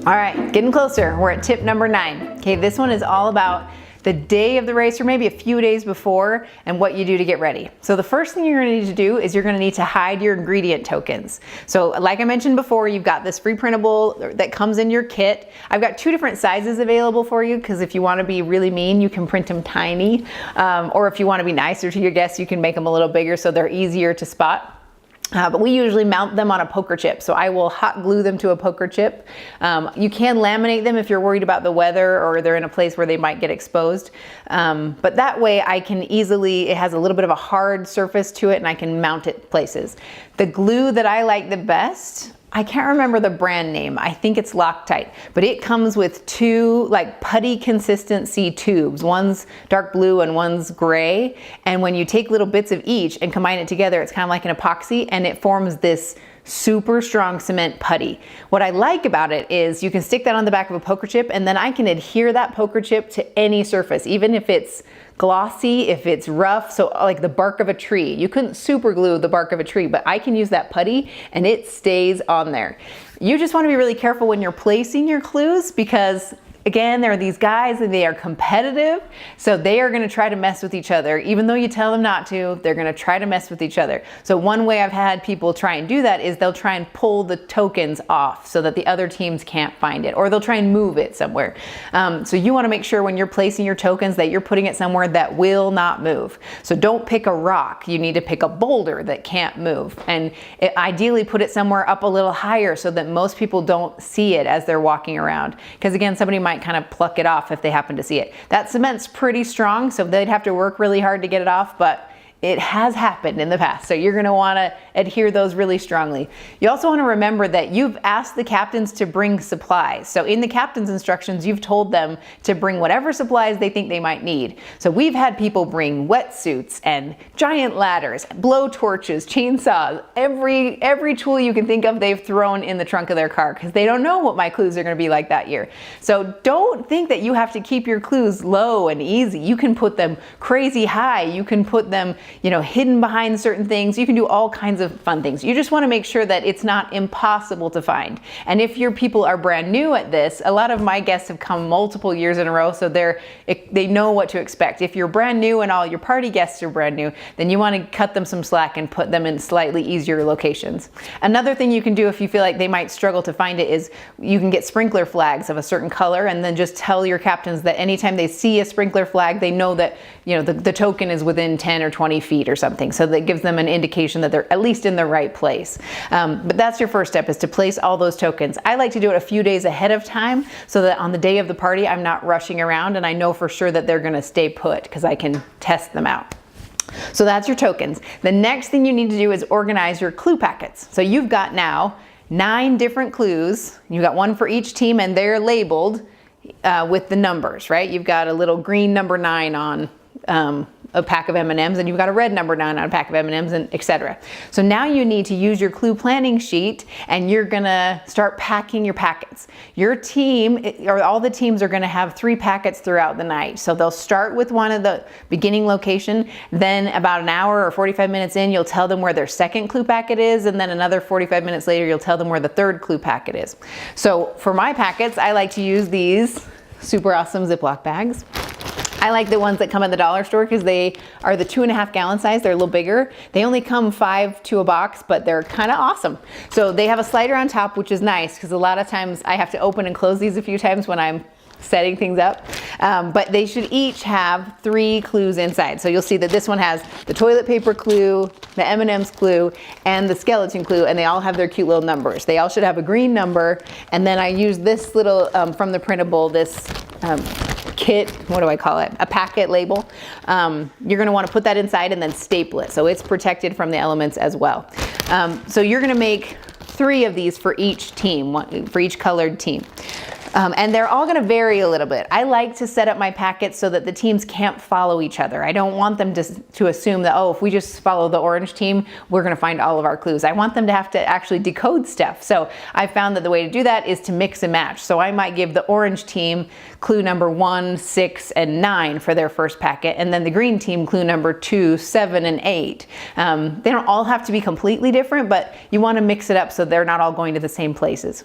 All right, getting closer. We're at tip number 9. Okay, this one is all about the day of the race or maybe a few days before and what you do to get ready. So the first thing you're gonna need to do is you're gonna need to hide your ingredient tokens. So like I mentioned before, you've got this free printable that comes in your kit. I've got 2 different sizes available for you because if you wanna be really mean, you can print them tiny. Or if you wanna be nicer to your guests, you can make them a little bigger so they're easier to spot. But we usually mount them on a poker chip. So I will hot glue them to a poker chip. You can laminate them if you're worried about the weather or they're in a place where they might get exposed. But that way I can easily, it has a little bit of a hard surface to it and I can mount it places. The glue that I like the best, I can't remember the brand name. I think it's Loctite, but it comes with 2 like putty consistency tubes. One's dark blue and one's gray. And when you take little bits of each and combine it together, it's kind of like an epoxy and it forms this super strong cement putty. What I like about it is you can stick that on the back of a poker chip and then I can adhere that poker chip to any surface, even if it's glossy, if it's rough, so like the bark of a tree. You couldn't super glue the bark of a tree, but I can use that putty and it stays on there. You just want to be really careful when you're placing your clues because again, there are these guys and they are competitive, so they are gonna try to mess with each other. Even though you tell them not to, they're gonna try to mess with each other. So one way I've had people try and do that is they'll try and pull the tokens off so that the other teams can't find it, or they'll try and move it somewhere. So you wanna make sure when you're placing your tokens that you're putting it somewhere that will not move. So don't pick a rock, you need to pick a boulder that can't move. And ideally put it somewhere up a little higher so that most people don't see it as they're walking around. Because again, somebody might kind of pluck it off if they happen to see it. That cement's pretty strong, so they'd have to work really hard to get it off, but it has happened in the past, so you're going to want to adhere those really strongly. You also want to remember that you've asked the captains to bring supplies. So in the captain's instructions, you've told them to bring whatever supplies they think they might need. So we've had people bring wetsuits and giant ladders, blow torches, chainsaws, every tool you can think of they've thrown in the trunk of their car because they don't know what my clues are going to be like that year. So don't think that you have to keep your clues low and easy. You can put them crazy high. You can put them hidden behind certain things. You can do all kinds of fun things. You just want to make sure that it's not impossible to find. And if your people are brand new at this, a lot of my guests have come multiple years in a row, so they know what to expect. If you're brand new and all your party guests are brand new, then you want to cut them some slack and put them in slightly easier locations. Another thing you can do if you feel like they might struggle to find it is you can get sprinkler flags of a certain color and then just tell your captains that anytime they see a sprinkler flag, they know that the token is within 10 or 20 feet or something. So that gives them an indication that they're at least in the right place. But that's your first step, is to place all those tokens. I like to do it a few days ahead of time so that on the day of the party, I'm not rushing around and I know for sure that they're gonna stay put because I can test them out. So that's your tokens. The next thing you need to do is organize your clue packets. So you've got now 9 different clues. You've got one for each team and they're labeled with the numbers, right? You've got a little green number 9 on a pack of M&Ms and you've got a red number 9 on a pack of M&Ms and etc. So now you need to use your clue planning sheet and you're gonna start packing your packets. Your team, or all the teams, are gonna have 3 packets throughout the night. So they'll start with one of the beginning location, then about an hour or 45 minutes in, you'll tell them where their second clue packet is, and then another 45 minutes later, you'll tell them where the third clue packet is. So for my packets, I like to use these super awesome Ziploc bags. I like the ones that come at the dollar store because they are the 2.5 gallon size. They're a little bigger. They only come 5 to a box, but they're kind of awesome. So they have a slider on top, which is nice because a lot of times I have to open and close these a few times when I'm setting things up. But they should each have 3 clues inside. So you'll see that this one has the toilet paper clue, the M&M's clue, and the skeleton clue, and they all have their cute little numbers. They all should have a green number, and then I use this little, from the printable, this kit, what do I call it? A packet label. You're gonna wanna put that inside and then staple it, so it's protected from the elements as well. So you're gonna make 3 of these for each team, for each colored team. And they're all gonna vary a little bit. I like to set up my packets so that the teams can't follow each other. I don't want them to assume that, oh, if we just follow the orange team, we're gonna find all of our clues. I want them to have to actually decode stuff. So I found that the way to do that is to mix and match. So I might give the orange team clue number 1, 6, and 9 for their first packet, and then the green team clue number 2, 7, and 8. They don't all have to be completely different, but you wanna mix it up so they're not all going to the same places.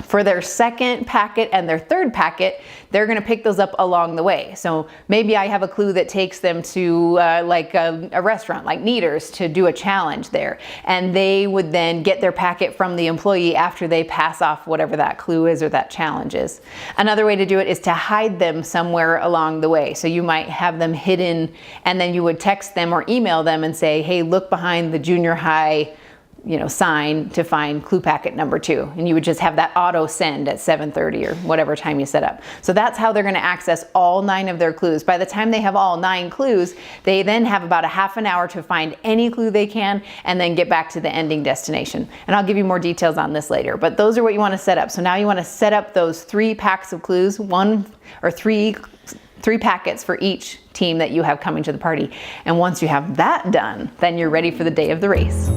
For their second packet and their third packet, they're gonna pick those up along the way. So maybe I have a clue that takes them to like a restaurant like Kneaders to do a challenge there. And they would then get their packet from the employee after they pass off whatever that clue is or that challenge is. Another way to do it is to hide them somewhere along the way. So you might have them hidden and then you would text them or email them and say, hey, look behind the junior high sign to find clue packet number 2. And you would just have that auto send at 7:30 or whatever time you set up. So that's how they're going to access all 9 of their clues. By the time they have all 9 clues, they then have about a half an hour to find any clue they can and then get back to the ending destination. And I'll give you more details on this later, but those are what you want to set up. So now you want to set up those 3 packs of clues, 1 or 3 packets for each team that you have coming to the party. And once you have that done, then you're ready for the day of the race.